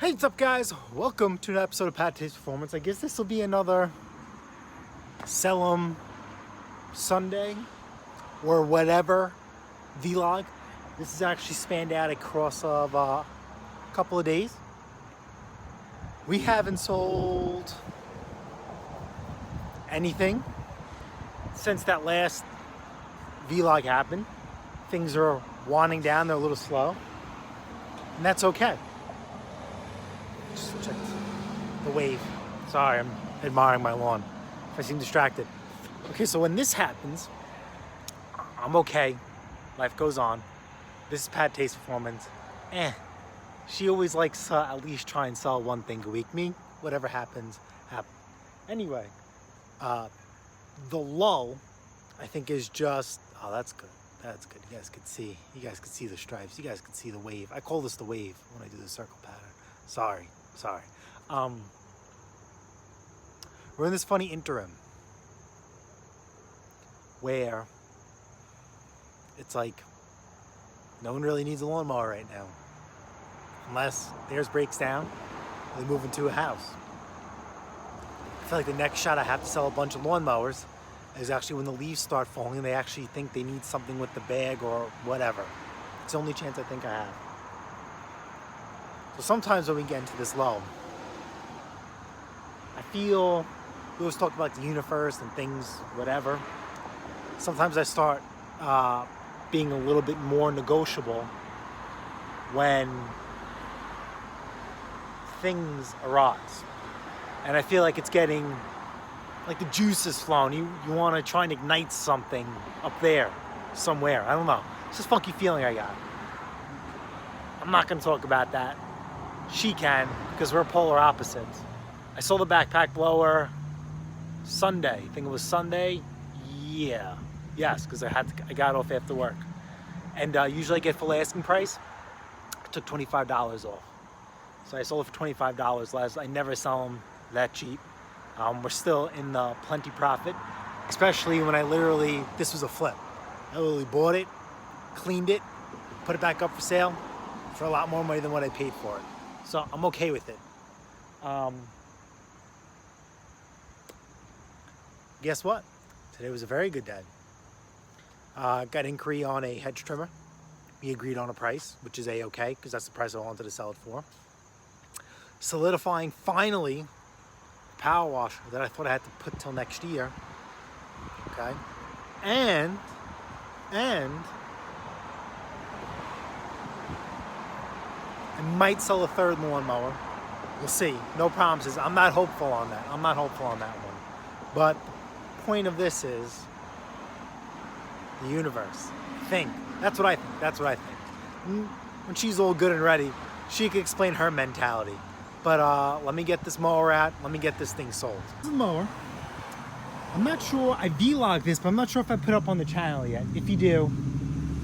Hey, what's up guys? Welcome to an episode of Pattay's Performance. I guess this will be another Sellin Sunday or whatever vlog. This is actually spanned out across of a couple of days. We haven't sold anything since that last vlog happened. Things are winding down, they're a little slow, and that's okay. Just check the wave. Sorry, I'm admiring my lawn. If I seem distracted. Okay, so when this happens, I'm okay. Life goes on. This is Pattay's Performance. She always likes to at least try and sell one thing a week. Me, whatever happens, happens. Anyway, the lull, I think, is just, oh, that's good. That's good. You guys could see. You guys could see the stripes. You guys could see the wave. I call this the wave when I do the circle pattern. Sorry. We're in this funny interim where it's like no one really needs a lawnmower right now, unless theirs breaks down and they move into a house. I feel like the next shot I have to sell a bunch of lawnmowers is actually when the leaves start falling and they actually think they need something with the bag or whatever. It's the only chance I think I have. So sometimes when we get into this lull, I feel, we always talk about the universe and things, whatever. Sometimes I start being a little bit more negotiable when things arise. And I feel like it's getting, like the juice is flowing. You want to try and ignite something up there, somewhere. I don't know. It's just a funky feeling I got. I'm not going to talk about that. She can, because we're polar opposites. I sold the backpack blower Sunday. I think it was Sunday. Yeah. Yes, because I got off after work. And usually I get full asking price. I took $25 off. So I sold it for $25 last. I never sell them that cheap. We're still in the plenty profit, especially when this was a flip. I literally bought it, cleaned it, put it back up for sale for a lot more money than what I paid for it. So I'm okay with it. Guess what? Today was a very good day. Got inquiry on a hedge trimmer. We agreed on a price, which is a-okay, because that's the price I wanted to sell it for. Solidifying finally the power washer that I thought I had to put till next year. Okay. And I might sell a third lawnmower. We'll see. No promises. I'm not hopeful on that. I'm not hopeful on that one. But the point of this is the universe. That's what I think. That's what I think. When she's all good and ready, she can explain her mentality. But let me get this mower out. Let me get this thing sold. This is the mower. I'm not sure. I vlogged this, but I'm not sure if I put up on the channel yet. If you do,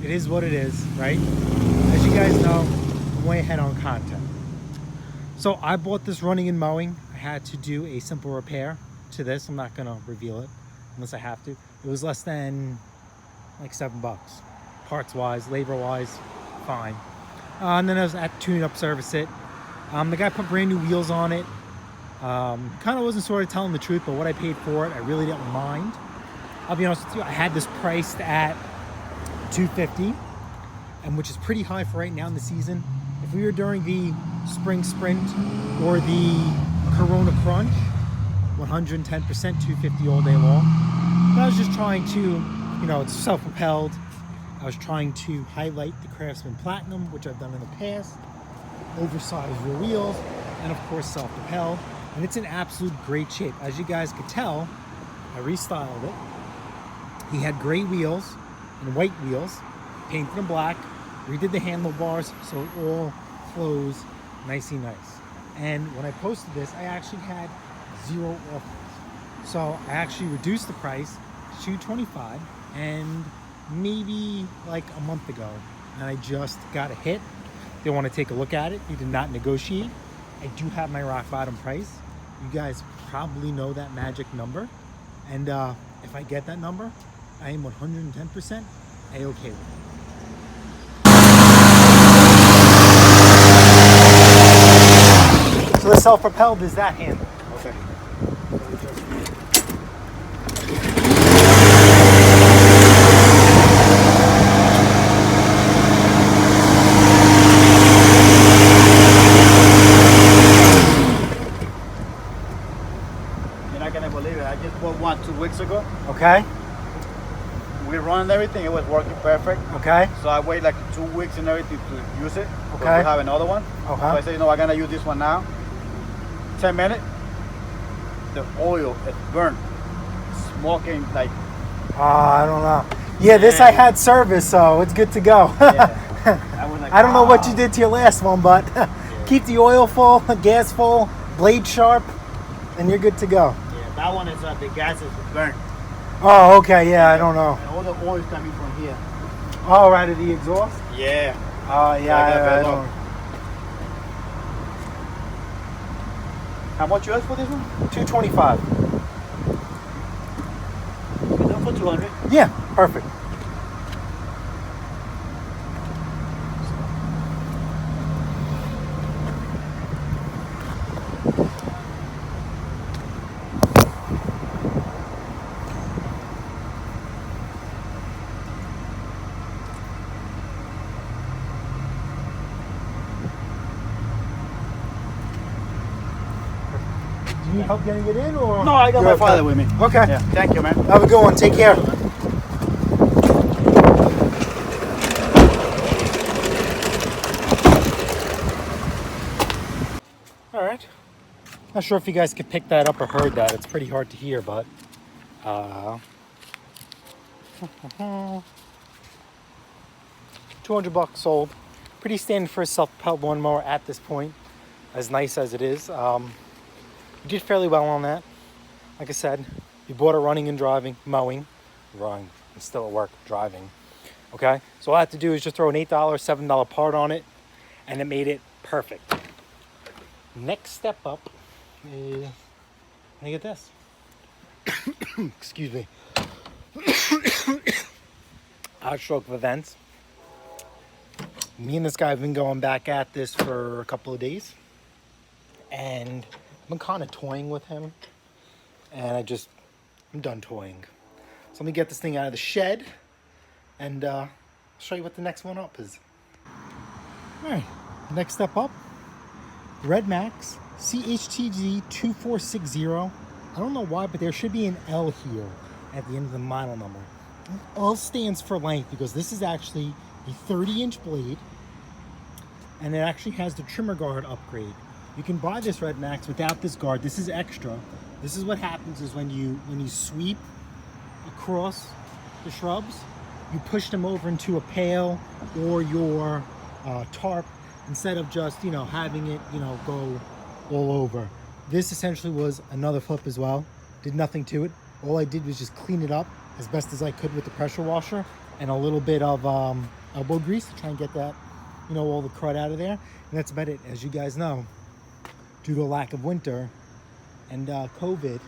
it is what it is, right? As you guys know, I'm way ahead on content. So I bought this running and mowing. I had to do a simple repair to this. I'm not gonna reveal it unless I have to. It was less than like $7. Parts wise, labor wise, fine. And then I was at tune up service it. The guy put brand new wheels on it. Kind of wasn't sort of telling the truth, but what I paid for it, I really didn't mind. I'll be honest with you, I had this priced at $250, and which is pretty high for right now in the season. If we were during the spring sprint or the Corona crunch, 110%, $250 all day long. But I was just trying to, it's self-propelled. I was trying to highlight the Craftsman Platinum, which I've done in the past. Oversized rear wheels, and of course self-propelled. And it's in absolute great shape. As you guys could tell, I restyled it. He had gray wheels and white wheels, painted them black, redid the handlebars so it all flows nicey nice. And when I posted this, I actually had 0 offers. So I actually reduced the price to $225, and maybe like a month ago, and I just got a hit. They want to take a look at it. He did not negotiate. I do have my rock bottom price. You guys probably know that magic number. And if I get that number, I am 110% a-okay with it. self-propelled as that handle. Okay. You're not gonna believe it. I just bought one 2 weeks ago. Okay. We run everything. It was working perfect. Okay. So I wait like 2 weeks and everything to use it. Okay. We have another one. Okay. So I say, I'm gonna use this one now. 10 minutes. The oil is burnt, smoking like. I don't know. Yeah, this I had service, so it's good to go. Yeah. I was like, I don't know what wow. you did to your last one, but keep the oil full, gas full, blade sharp, and you're good to go. Yeah, that one is the gas is burnt. Oh, okay. Yeah, I don't know. And all the oil is coming from here. Oh, right of the exhaust? Yeah. Oh, yeah. I don't. How much you ask for this one? $225. You can do it for 200. Yeah, perfect. Do you need help getting it in, or? No, I got You're my father okay? with me. Okay. Yeah. Thank you, man. Have a good one. Take care. All right. Not sure if you guys could pick that up or heard that. It's pretty hard to hear, but $200 sold. Pretty standard for a self-propelled lawnmower at this point, as nice as it is. You did fairly well on that. Like I said, you bought it running and driving, mowing, running, and still at work, driving. Okay, so all I had to do is just throw an $8, $7 part on it, and it made it perfect. Next step up is, let me get this. Excuse me. Outstroke of events. Me and this guy have been going back at this for a couple of days, and I've been kind of toying with him, and I'm done toying. So let me get this thing out of the shed, and show you what the next one up is. All right, next step up, Redmax CHTG 2460. I don't know why, but there should be an L here at the end of the model number. L stands for length because this is actually a 30-inch blade, and it actually has the trimmer guard upgrade. You can buy this Redmax without this guard. This is extra. This is what happens is when you sweep across the shrubs, you push them over into a pail or your tarp instead of just having it go all over. This essentially was another flip as well. Did nothing to it. All I did was just clean it up as best as I could with the pressure washer and a little bit of elbow grease to try and get that all the crud out of there. And that's about it. As you guys know, due to a lack of winter and COVID,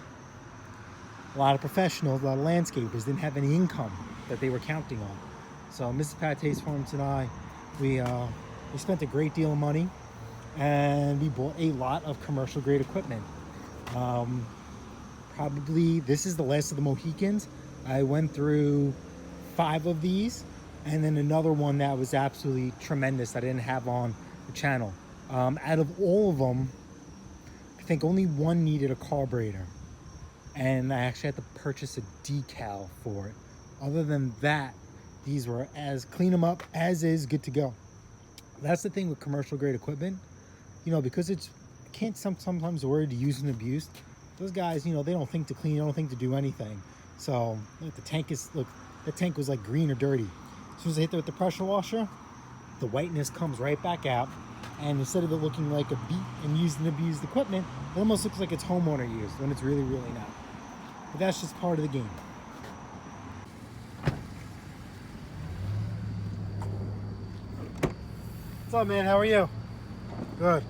a lot of professionals, a lot of landscapers didn't have any income that they were counting on. So Mrs. Pattay's Farms and I, we spent a great deal of money, and we bought a lot of commercial grade equipment. Probably this is the last of the Mohicans. I went through 5 of these, and then another one that was absolutely tremendous I didn't have on the channel. Out of all of them, I think only one needed a carburetor, and I actually had to purchase a decal for it. Other than that, these were clean them up as is, good to go. That's the thing with commercial grade equipment, because it's sometimes the word used and abused. Those guys, they don't think to clean, they don't think to do anything. So the tank was like green or dirty. As soon as I hit it with the pressure washer, the whiteness comes right back out. And instead of it looking like a beat and used and abused equipment, it almost looks like it's homeowner used when it's really, really not. But that's just part of the game. What's up, man? How are you? Good.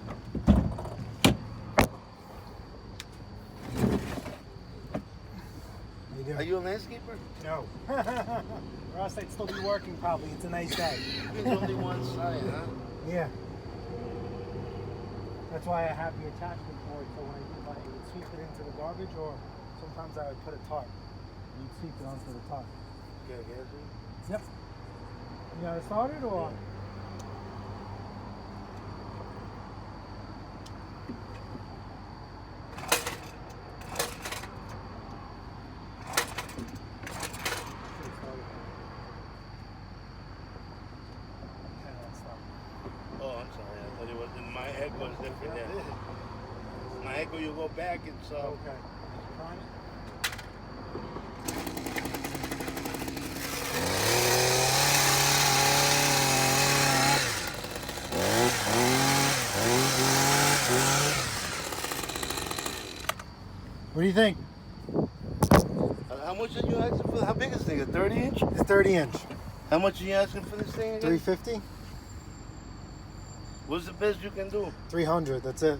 Are you a landscaper? No. Or else I'd still be working probably. It's a nice day. There's only one side, huh? Yeah. That's why I have the attachment for it, so when I would sweep it into the garbage, or sometimes I would put a tarp. You'd sweep it onto the tarp. Yeah, gas. Yep. You got it started, or? Oh, I'm sorry. I thought it was my echo was different there. My echo, you go back, it's Okay. Trying it? What do you think? How much are you asking for? How big is this thing? A 30 inch? It's 30 inch. How much are you asking for this thing again? 350? What's the best you can do? 300, that's it.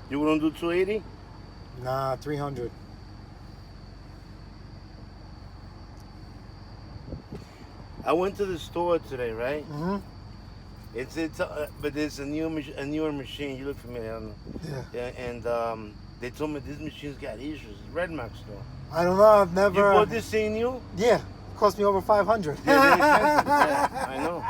You wouldn't do 280? Nah, 300. I went to the store today, right? Mm-hmm. But there's a newer machine. You look familiar, I don't know. Yeah. Yeah, and they told me this machine's got issues. It's Redmax though. I don't know, I've never... You bought this thing new? Yeah, it cost me over 500. Yeah, they're expensive. Yeah, I know.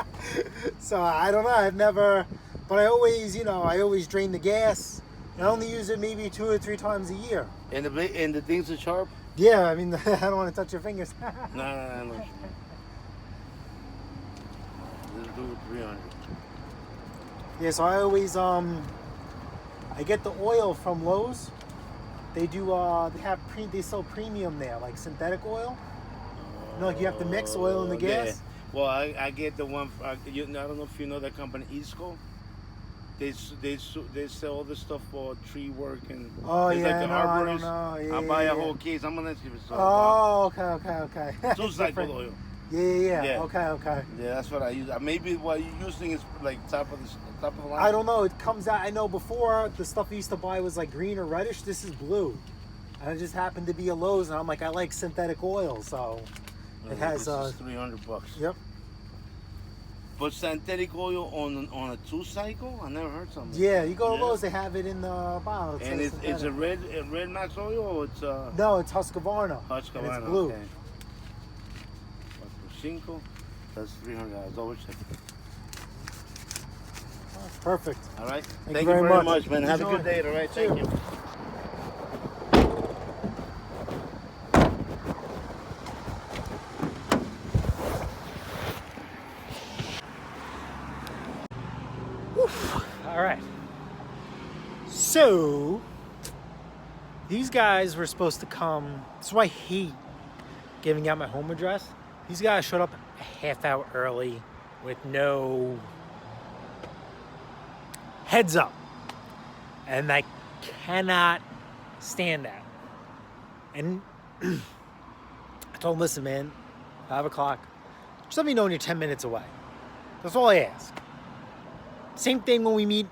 So I don't know, I've never... But I always, I always drain the gas. I only use it maybe 2 or 3 times a year. And the things are sharp? Yeah, I mean, I don't want to touch your fingers. No. Let's do 300. Yeah, so I always, I get the oil from Lowe's. They do, they sell premium there, like synthetic oil. Like you have to mix oil in the gas. Yeah. Well, I get the one, I don't know if you know that company, Eastco. They sell all this stuff for tree work and oh it's yeah, like no, I don't know. Yeah, I'll buy a whole case. I'm gonna see if it's oh, okay. Two cycle oil. Yeah. Okay. Yeah, that's what I use. Maybe what you're using is like top of the line. I don't know. It comes out. I know before the stuff I used to buy was like green or reddish. This is blue, and it just happened to be a Lowe's, and I'm like, I like synthetic oil, so it has. This is $300. Yep. But synthetic oil on a 2-cycle? I never heard something. Yeah, you go to Lowe's, they have it in the bottle. And it's a Redmax oil or it's No, it's Husqvarna. Husqvarna. And it's blue. Okay. 5, that's $300. Always check. Perfect. All right. Thank you very much, man. Have a good day. All right. Thank you. All right. So, these guys were supposed to come. That's why I hate giving out my home address. These guys showed up a half hour early with no heads up. And I cannot stand that. And I told them, listen, man, 5 o'clock, just let me know when you're 10 minutes away. That's all I ask. Same thing when we meet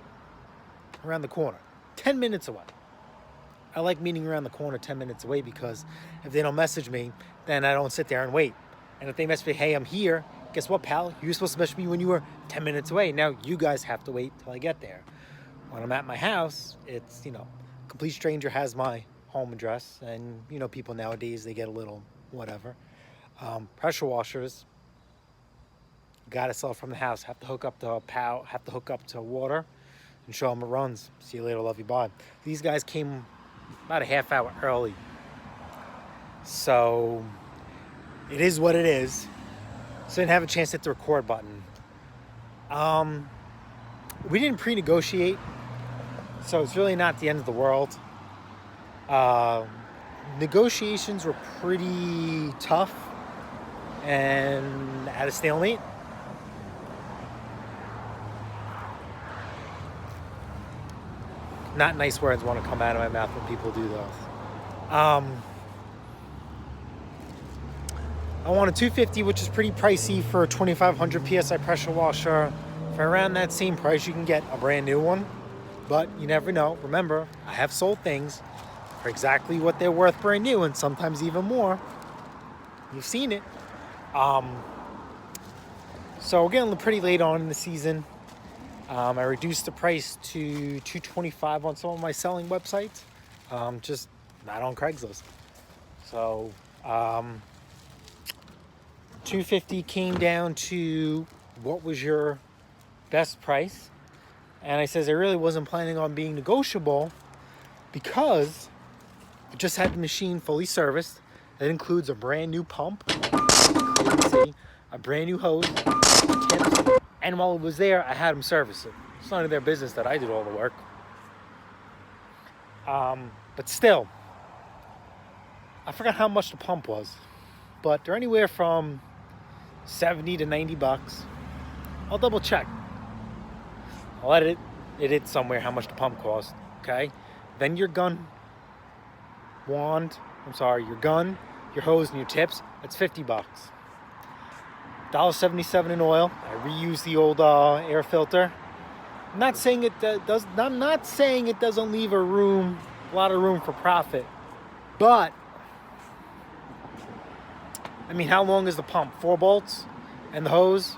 around the corner, 10 minutes away. I like meeting around the corner 10 minutes away because if they don't message me, then I don't sit there and wait. And if they message me, hey, I'm here, guess what, pal? You were supposed to message me when you were 10 minutes away. Now you guys have to wait till I get there. When I'm at my house, it's, complete stranger has my home address. And, people nowadays, they get a little whatever. Pressure washers, got to sell from the house. Have to hook up to power. Have to hook up to water, and show them it runs. See you later, love you, bye. These guys came about a half hour early, so it is what it is. So I didn't have a chance to hit the record button. We didn't pre-negotiate, so it's really not the end of the world. Negotiations were pretty tough and at a stalemate. Not nice words want to come out of my mouth when people do those. I want a 250, which is pretty pricey for a 2,500 PSI pressure washer. For around that same price, you can get a brand new one. But you never know. Remember, I have sold things for exactly what they're worth brand new, and sometimes even more. You've seen it. So we're getting pretty late on in the season. I reduced the price to $225 on some of my selling websites, just not on Craigslist. So $250 came down to what was your best price, and I says I really wasn't planning on being negotiable because I just had the machine fully serviced. That includes a brand new pump, a brand new hose, tips, and while it was there, I had them service it. It's none of their business that I did all the work. But still, I forgot how much the pump was, but they're anywhere from 70 to 90 bucks. I'll double check. I'll edit it somewhere how much the pump cost, okay? Then your gun, your gun, your hose, and your tips, that's 50 bucks. $1.77 in oil. I reuse the old air filter. I'm not saying it doesn't leave a lot of room for profit, but I mean, how long is the pump? 4 bolts and the hose,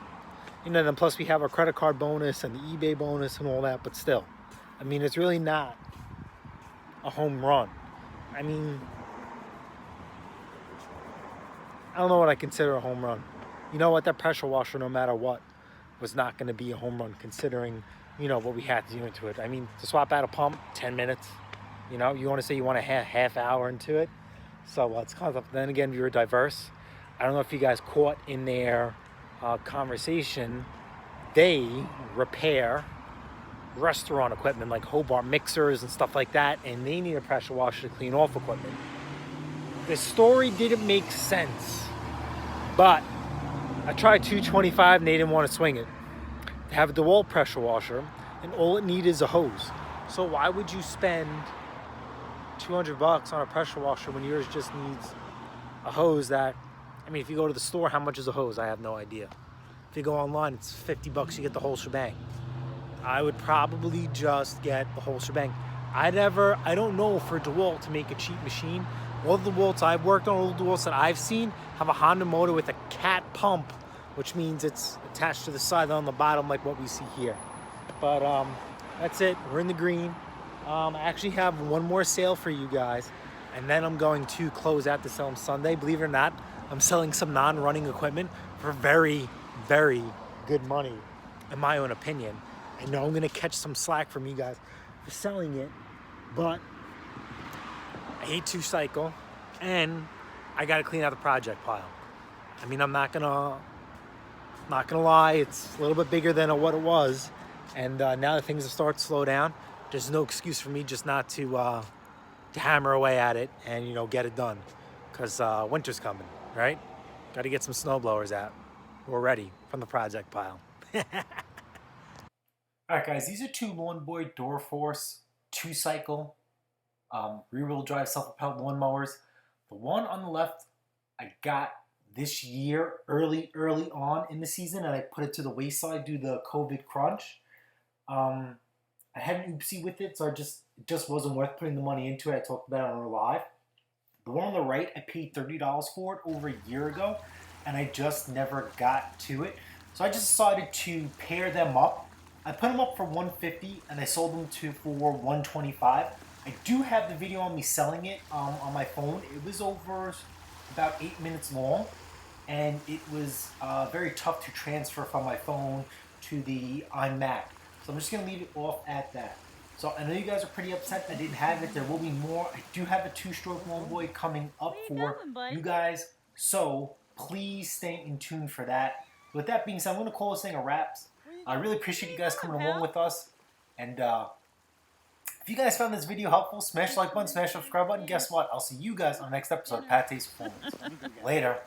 then plus we have our credit card bonus and the eBay bonus and all that. But still, I mean, it's really not a home run. I mean, I don't know what I consider a home run. You know what? That pressure washer, no matter what, was not going to be a home run considering, what we had to do into it. I mean, to swap out a pump, 10 minutes. You want to say you want a half hour into it. So it's kind of, then again, if you're diverse. I don't know if you guys caught in their conversation, they repair restaurant equipment like Hobart mixers and stuff like that, and they need a pressure washer to clean off equipment. The story didn't make sense, but I tried $225 and they didn't want to swing it. They have a DeWalt pressure washer, and all it needs is a hose. So why would you spend $200 on a pressure washer when yours just needs a hose that, I mean, if you go to the store, how much is a hose? I have no idea. If you go online, it's 50 bucks, you get the whole shebang. I would probably just get the whole shebang. I don't know for DeWalt to make a cheap machine. All the DeWalts I've worked on, all the DeWalts that I've seen, have a Honda motor with a cat pump, which means it's attached to the side on the bottom like what we see here. But that's it, we're in the green. I actually have one more sale for you guys, and then I'm going to close out the sale on Sunday. Believe it or not, I'm selling some non-running equipment for very, very good money, in my own opinion. I know I'm gonna catch some slack from you guys for selling it, but I hate to cycle, and I gotta clean out the project pile. I mean, I'm not gonna lie, it's a little bit bigger than what it was, and now that things have started to slow down, there's no excuse for me just not to hammer away at it and get it done, because winter's coming, right? Got to get some snow blowers out. We're ready from the project pile. All right, guys, these are two Lawnboy Door Force 2-cycle rear-wheel drive self-propelled lawnmowers. The one on the left I got this year, early on in the season, and I put it to the wayside due to the COVID crunch. I had an oopsie with it, so it just wasn't worth putting the money into it. I talked about it on our live. The one on the right, I paid $30 for it over a year ago, and I just never got to it. So I just decided to pair them up. I put them up for $150, and I sold them for $125. I do have the video on me selling it on my phone. It was over about 8 minutes long, and it was very tough to transfer from my phone to the iMac. So I'm just going to leave it off at that. So I know you guys are pretty upset I didn't have it. There will be more. I do have a 2-stroke Lawnboy coming up for you guys. So please stay in tune for that. With that being said, I'm going to call this thing a wrap. I really appreciate you guys coming along with us. And if you guys found this video helpful, smash the like button, smash the subscribe button. Guess what? I'll see you guys on the next episode of Pattay's Performance. Later.